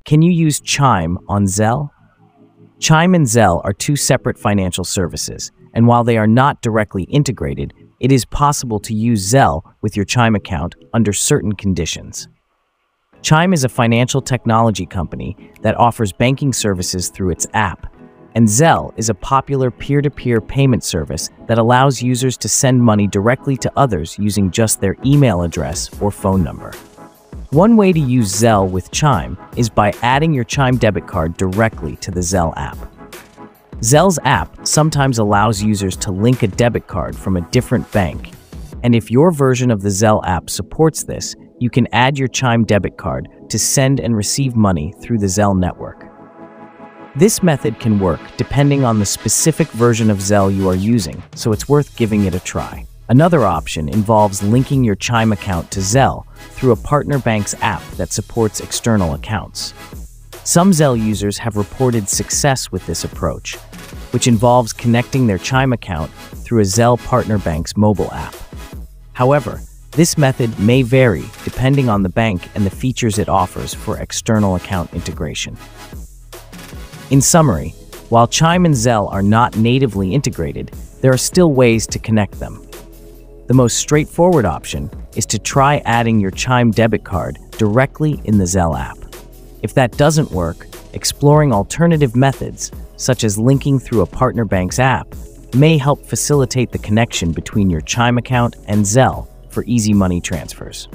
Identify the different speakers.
Speaker 1: Can you use Chime on Zelle? Chime and Zelle are two separate financial services, and while they are not directly integrated, it is possible to use Zelle with your Chime account under certain conditions. Chime is a financial technology company that offers banking services through its app, and Zelle is a popular peer-to-peer payment service that allows users to send money directly to others using just their email address or phone number. One way to use Zelle with Chime is by adding your Chime debit card directly to the Zelle app. Zelle's app sometimes allows users to link a debit card from a different bank, and if your version of the Zelle app supports this, you can add your Chime debit card to send and receive money through the Zelle network. This method can work depending on the specific version of Zelle you are using, so it's worth giving it a try. Another option involves linking your Chime account to Zelle through a partner bank's app that supports external accounts. Some Zelle users have reported success with this approach, which involves connecting their Chime account through a Zelle partner bank's mobile app. However, this method may vary depending on the bank and the features it offers for external account integration. In summary, while Chime and Zelle are not natively integrated, there are still ways to connect them. The most straightforward option is to try adding your Chime debit card directly in the Zelle app. If that doesn't work, exploring alternative methods, such as linking through a partner bank's app, may help facilitate the connection between your Chime account and Zelle for easy money transfers.